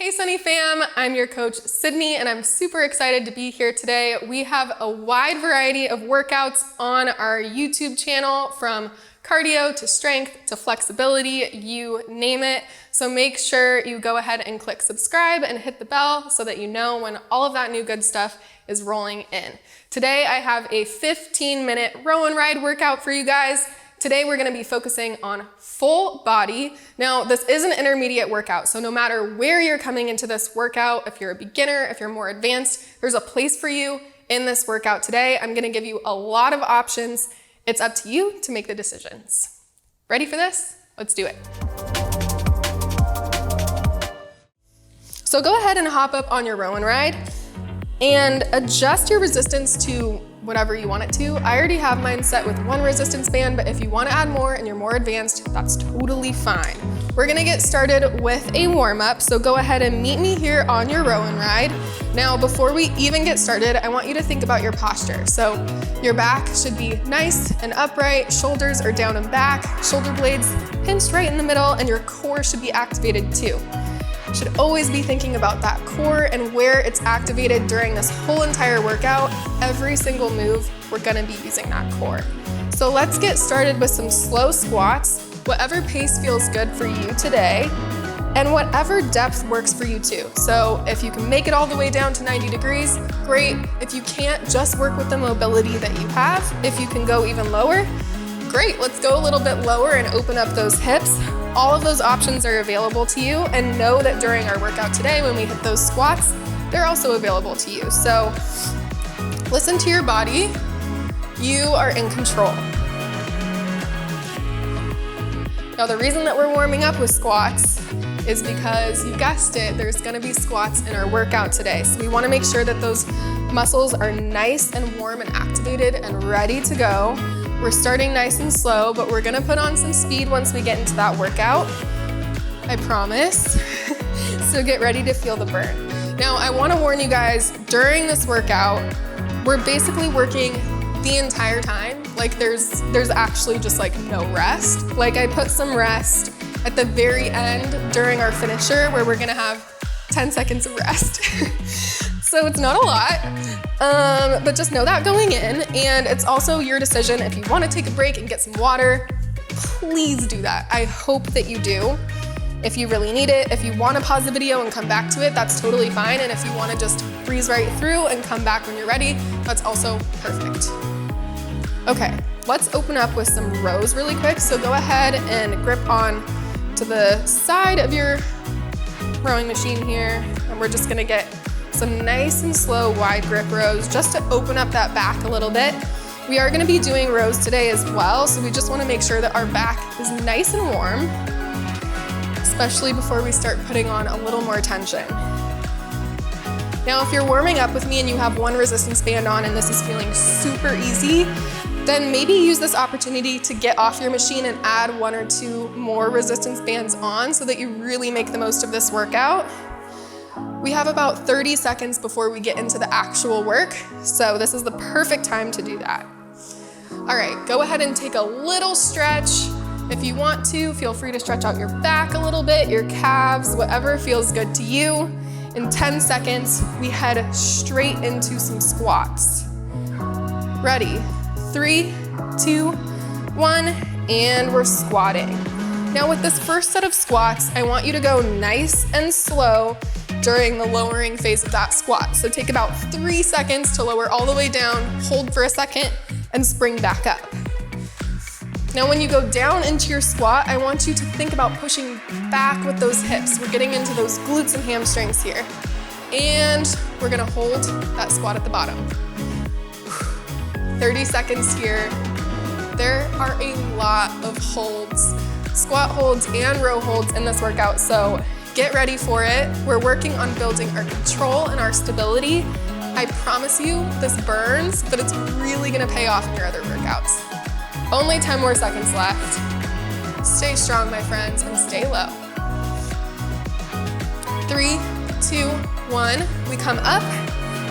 Hey Sunny fam, I'm your coach Sydney and I'm super excited to be here today. We have a wide variety of workouts on our YouTube channel, from cardio to strength to flexibility, you name it. So make sure you go ahead and click subscribe and hit the bell so that you know when all of that new good stuff is rolling in. Today I have a 15-minute row and ride workout for you guys. Today we're gonna be focusing on full body. Now this is an intermediate workout, so no matter where you're coming into this workout, if you're a beginner, if you're more advanced, there's a place for you in this workout today. I'm gonna give you a lot of options. It's up to you to make the decisions. Ready for this? Let's do it. So go ahead and hop up on your row and ride and adjust your resistance to whatever you want it to. I already have mine set with 1 resistance band, but if you want to add more and you're more advanced, that's totally fine. We're gonna get started with a warm up, so go ahead and meet me here on your row and ride. Now, before we even get started, I want you to think about your posture. So your back should be nice and upright, shoulders are down and back, shoulder blades pinched right in the middle, and your core should be activated too. Should always be thinking about that core and where it's activated during this whole entire workout. Every single move, we're gonna be using that core. So let's get started with some slow squats, whatever pace feels good for you today, and whatever depth works for you too. So if you can make it all the way down to 90 degrees, great. If you can't, just work with the mobility that you have. If you can go even lower, great. Let's go a little bit lower and open up those hips. All of those options are available to you, and know that during our workout today, when we hit those squats, they're also available to you. So listen to your body. You are in control. Now, the reason that we're warming up with squats is because, you guessed it, there's gonna be squats in our workout today. So we wanna make sure that those muscles are nice and warm and activated and ready to go. We're starting nice and slow, but we're gonna put on some speed once we get into that workout, I promise. So get ready to feel the burn. Now, I wanna warn you guys, during this workout, we're basically working the entire time. Like there's actually just like no rest. Like I put some rest at the very end during our finisher, where we're gonna have 10 seconds of rest. So it's not a lot, but just know that going in, and it's also your decision. If you want to take a break and get some water, please do that. I hope that you do. If you really need it, if you want to pause the video and come back to it, that's totally fine. And if you want to just breeze right through and come back when you're ready, that's also perfect. Okay, let's open up with some rows really quick. So go ahead and grip on to the side of your rowing machine here, and we're just gonna get some nice and slow wide grip rows just to open up that back a little bit. We are gonna be doing rows today as well, so we just wanna make sure that our back is nice and warm, especially before we start putting on a little more tension. Now, if you're warming up with me and you have 1 resistance band on and this is feeling super easy, then maybe use this opportunity to get off your machine and add 1 or 2 more resistance bands on so that you really make the most of this workout. We have about 30 seconds before we get into the actual work, so this is the perfect time to do that. All right, go ahead and take a little stretch. If you want to, feel free to stretch out your back a little bit, your calves, whatever feels good to you. In 10 seconds, we head straight into some squats. Ready? 3, 2, 1, and we're squatting. Now with this first set of squats, I want you to go nice and slow during the lowering phase of that squat. So take about 3 seconds to lower all the way down, hold for a second, and spring back up. Now when you go down into your squat, I want you to think about pushing back with those hips. We're getting into those glutes and hamstrings here. And we're gonna hold that squat at the bottom. 30 seconds here. There are a lot of holds, squat holds and row holds in this workout, so get ready for it. We're working on building our control and our stability. I promise you, this burns, but it's really gonna pay off in your other workouts. Only 10 more seconds left. Stay strong, my friends, and stay low. 3, 2, 1. We come up,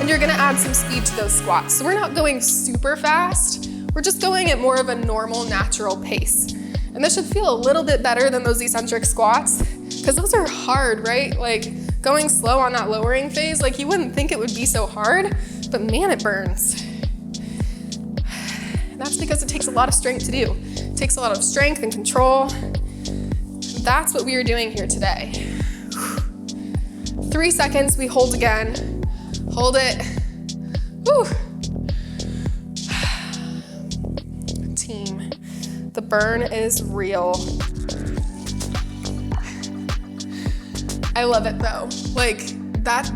and you're gonna add some speed to those squats. So we're not going super fast. We're just going at more of a normal, natural pace. And this should feel a little bit better than those eccentric squats, because those are hard, right? Like going slow on that lowering phase, like you wouldn't think it would be so hard, but man, it burns. And that's because it takes a lot of strength to do. It takes a lot of strength and control. That's what we are doing here today. 3 seconds, we hold again. Hold it. Woo. Team, the burn is real. I love it though. Like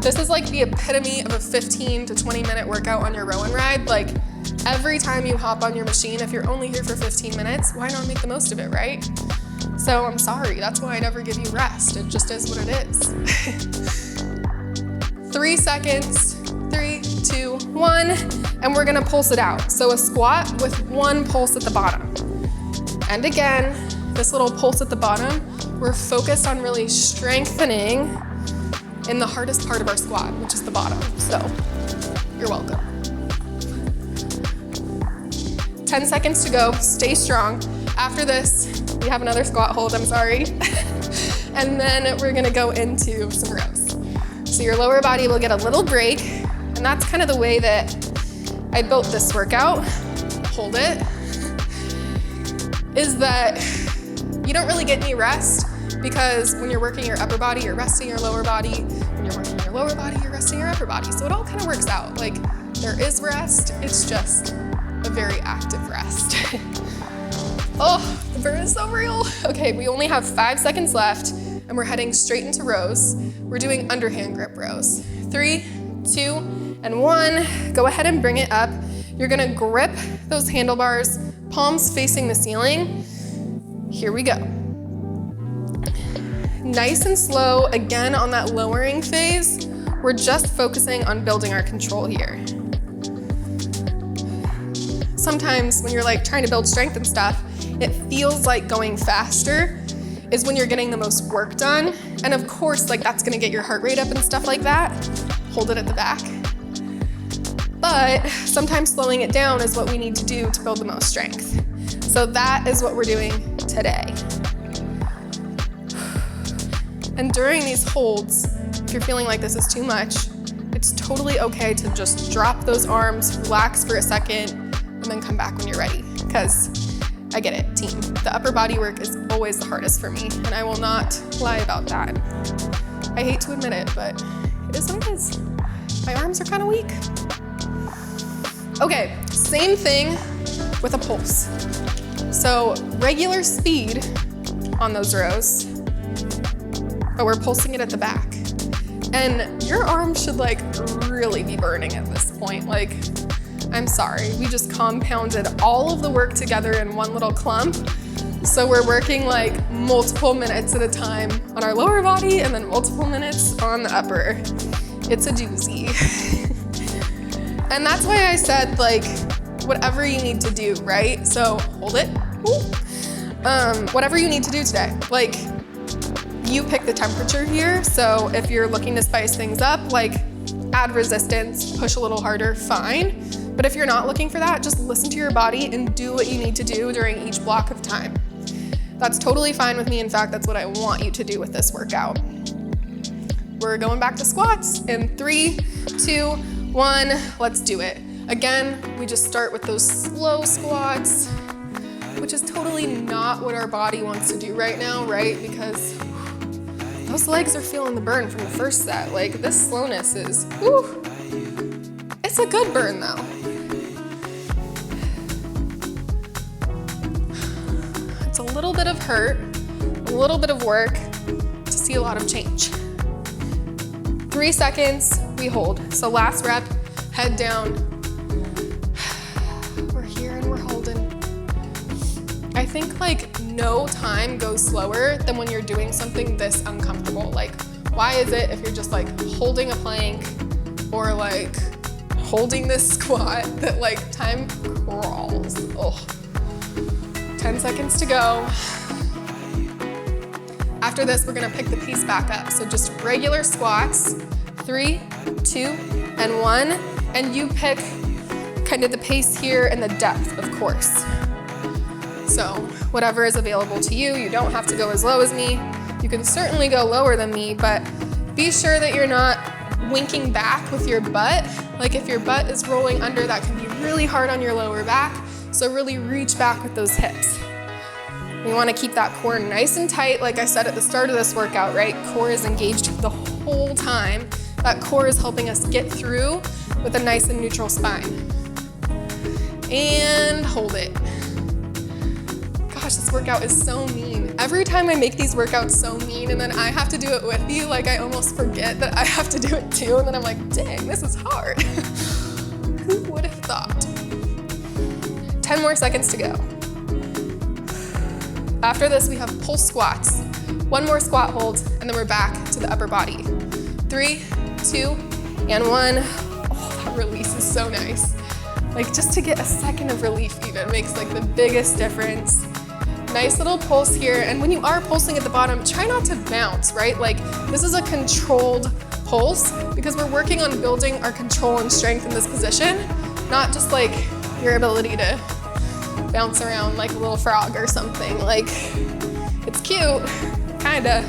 this is like the epitome of a 15 to 20 minute workout on your row and ride. Like every time you hop on your machine, if you're only here for 15 minutes, why not make the most of it, right? So I'm sorry, that's why I never give you rest. It just is what it is. 3 seconds, 3, 2, 1, and we're gonna pulse it out. So a squat with 1 pulse at the bottom. And again, this little pulse at the bottom, we're focused on really strengthening in the hardest part of our squat, which is the bottom. So you're welcome. 10 seconds to go, stay strong. After this, we have another squat hold, I'm sorry. And then we're gonna go into some rows. So your lower body will get a little break, and that's kind of the way that I built this workout. Hold it. Is that you don't really get any rest, because when you're working your upper body, you're resting your lower body. When you're working your lower body, you're resting your upper body. So it all kind of works out. Like there is rest, it's just a very active rest. Oh, the burn is so real. Okay, we only have 5 seconds left and we're heading straight into rows. We're doing underhand grip rows. 3, 2, and 1. Go ahead and bring it up. You're gonna grip those handlebars, palms facing the ceiling. Here we go. Nice and slow, again on that lowering phase. We're just focusing on building our control here. Sometimes when you're like trying to build strength and stuff, it feels like going faster is when you're getting the most work done. And of course, like that's gonna get your heart rate up and stuff like that. Hold it at the back. But sometimes slowing it down is what we need to do to build the most strength. So that is what we're doing today. And during these holds, if you're feeling like this is too much, it's totally okay to just drop those arms, relax for a second, and then come back when you're ready. Because I get it, team. The upper body work is always the hardest for me, and I will not lie about that. I hate to admit it, but it is what it is. My arms are kind of weak. Okay, same thing with a pulse. So regular speed on those rows, but we're pulsing it at the back. And your arms should like really be burning at this point. Like, I'm sorry, we just compounded all of the work together in one little clump. So we're working like multiple minutes at a time on our lower body and then multiple minutes on the upper. It's a doozy. And that's why I said like, whatever you need to do, right? So hold it. Whatever you need to do today. Like, you pick the temperature here. So if you're looking to spice things up, like add resistance, push a little harder, fine. But if you're not looking for that, just listen to your body and do what you need to do during each block of time. That's totally fine with me. In fact, that's what I want you to do with this workout. We're going back to squats in 3, 2, 1, let's do it. Again, we just start with those slow squats, which is totally not what our body wants to do right now, right? Because those legs are feeling the burn from the first set. Like this slowness is, whew. It's a good burn though. It's a little bit of hurt, a little bit of work to see a lot of change. 3 seconds, we hold. So last rep, head down. We're here and we're holding. I think like no time goes slower than when you're doing something this uncomfortable. Like, why is it if you're just like holding a plank or like holding this squat that like time crawls? Oh. 10 seconds to go. After this, we're gonna pick the pace back up. So just regular squats, 3, 2, and 1. And you pick kind of the pace here and the depth, of course. So whatever is available to you, you don't have to go as low as me. You can certainly go lower than me, but Be sure that you're not winking back with your butt. Like if your butt is rolling under, that can be really hard on your lower back. So really reach back with those hips. You want to keep that core nice and tight. Like I said at the start of this workout, right? Core is engaged the whole time. That core is helping us get through with a nice and neutral spine. And hold it. Gosh, this workout is so mean. Every time I make these workouts so mean and then I have to do it with you, like I almost forget that I have to do it too. And then I'm like, dang, this is hard. Who would have thought? 10 more seconds to go. After this, we have pulse squats. One more squat hold, and then we're back to the upper body. 3, 2, and 1. Oh, that release is so nice. Like just to get a second of relief even makes like the biggest difference. Nice little pulse here, and when you are pulsing at the bottom, try not to bounce, right? Like this is a controlled pulse because we're working on building our control and strength in this position, not just like your ability to bounce around like a little frog or something. Like it's cute, kinda,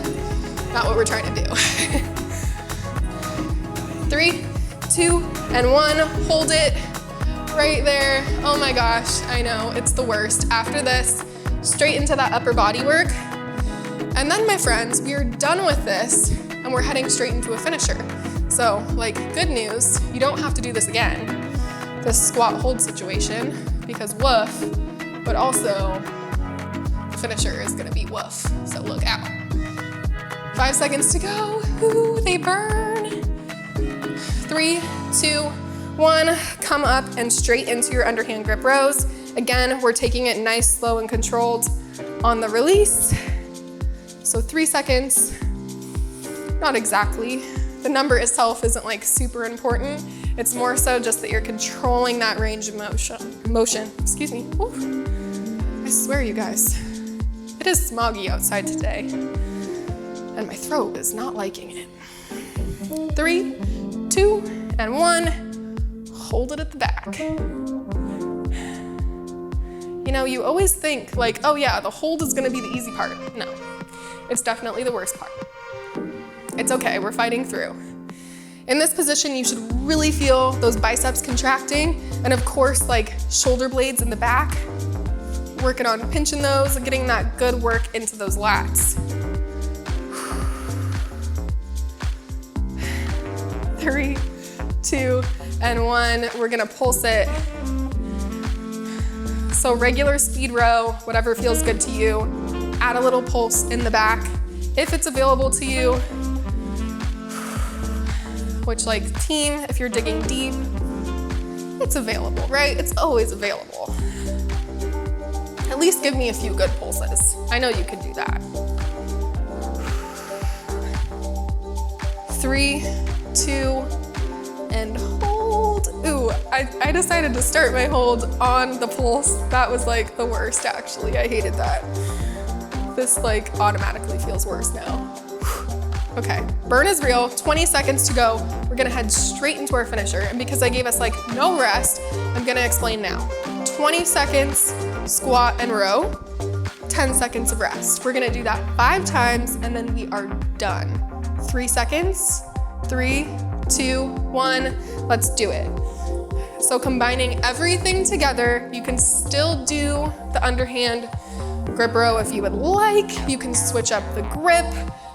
not what we're trying to do. 3, 2, and 1, hold it right there. Oh my gosh, I know, it's the worst. After this, straight into that upper body work. And then my friends, we are done with this and we're heading straight into a finisher. So like good news, you don't have to do this again, this squat hold situation, because woof, but also the finisher is gonna be woof, so look out. 5 seconds to go. Ooh, they burn. 3, 2, 1, come up and straight into your underhand grip rows. Again, we're taking it nice, slow, and controlled on the release. So 3 seconds, not exactly. The number itself isn't like super important. It's more so just that you're controlling that range of motion. Excuse me. Ooh. I swear you guys, it is smoggy outside today and my throat is not liking it. 3, 2, and 1, hold it at the back. You know, you always think like, oh yeah, the hold is gonna be the easy part. No, it's definitely the worst part. It's okay, we're fighting through. In this position, you should really feel those biceps contracting, and of course, like shoulder blades in the back, working on pinching those and getting that good work into those lats. 3, 2, and 1, we're gonna pulse it. So regular speed row, whatever feels good to you. Add a little pulse in the back, if it's available to you. Which like team, if you're digging deep, it's available, right? It's always available. At least give me a few good pulses. I know you could do that. 3, 2, and hold. Ooh, I decided to start my hold on the pulse. That was like the worst actually, I hated that. This like automatically feels worse now. Okay, burn is real, 20 seconds to go. We're gonna head straight into our finisher, and because I gave us like no rest, I'm gonna explain now. 20 seconds, squat and row, 10 seconds of rest. We're gonna do that 5 times, and then we are done. 3 seconds, 3, 2, 1, let's do it. So combining everything together, you can still do the underhand grip row if you would like. You can switch up the grip.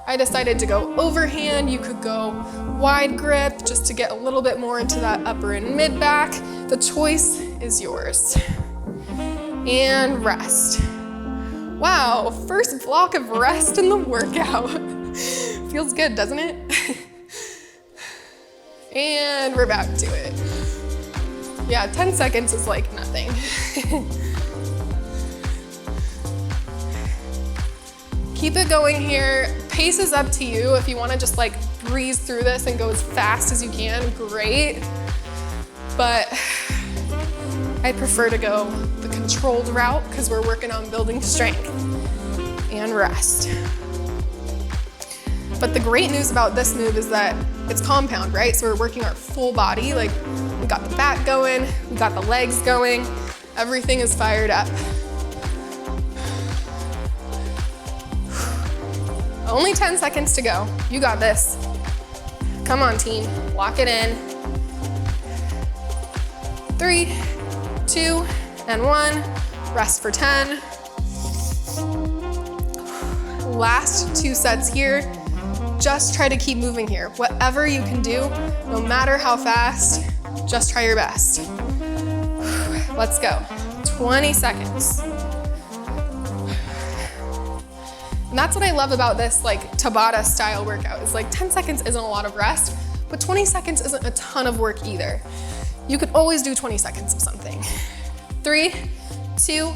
I decided to go overhand. You could go wide grip just to get a little bit more into that upper and mid back. The choice is yours. And rest. Wow, first block of rest in the workout. Feels good, doesn't it? And we're back to it. Yeah, 10 seconds is like nothing. Keep it going here. Pace is up to you. If you want to just like breeze through this and go as fast as you can, great. But I prefer to go the controlled route because we're working on building strength and rest. But the great news about this move is that it's compound, right? So we're working our full body. Like we got the back going, we got the legs going, everything is fired up. Only 10 seconds to go. You got this. Come on, team, lock it in. 3, 2, and 1. Rest for 10. Last 2 sets here. Just try to keep moving here. Whatever you can do, no matter how fast, just try your best. Let's go. 20 seconds. And that's what I love about this like Tabata style workout is like 10 seconds isn't a lot of rest, but 20 seconds isn't a ton of work either. You could always do 20 seconds of something. 3, 2,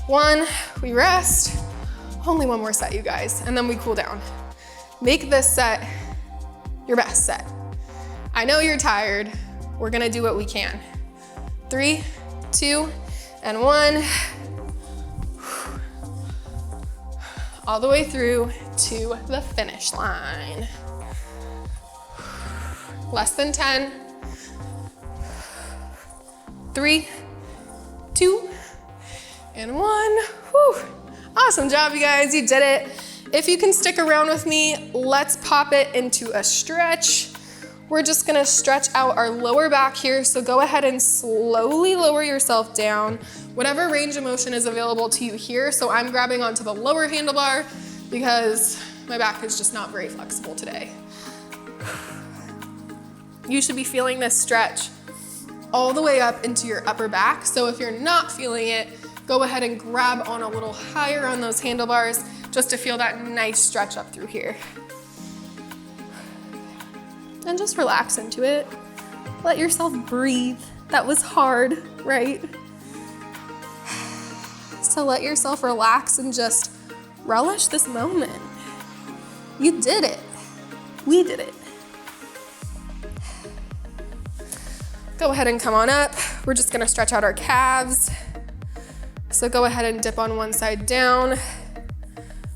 1, we rest. Only one more set, you guys, and then we cool down. Make this set your best set. I know you're tired. We're gonna do what we can. 3, 2, and 1. All the way through to the finish line. Less than 10. 3, 2, and 1. Whew. Awesome job, you guys, you did it. If you can stick around with me, let's pop it into a stretch. We're just gonna stretch out our lower back here, so go ahead and slowly lower yourself down. Whatever range of motion is available to you here, so I'm grabbing onto the lower handlebar because my back is just not very flexible today. You should be feeling this stretch all the way up into your upper back, so if you're not feeling it, go ahead and grab on a little higher on those handlebars just to feel that nice stretch up through here. And just relax into it. Let yourself breathe. That was hard, right? So let yourself relax and just relish this moment. You did it. We did it. Go ahead and come on up. We're just gonna stretch out our calves. So go ahead and dip on one side down,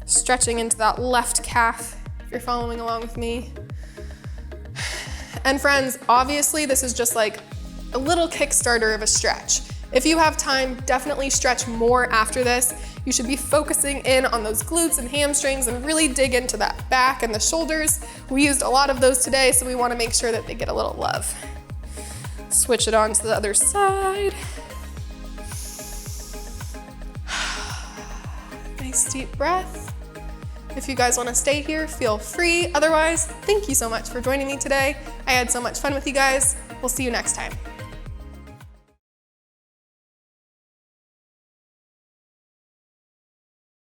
stretching into that left calf if you're following along with me. And friends, obviously this is just like a little Kickstarter of a stretch. If you have time, definitely stretch more after this. You should be focusing in on those glutes and hamstrings and really dig into that back and the shoulders. We used a lot of those today, so we want to make sure that they get a little love. Switch it on to the other side. Nice deep breath. If you guys want to stay here, feel free. Otherwise, thank you so much for joining me today. I had so much fun with you guys. We'll see you next time.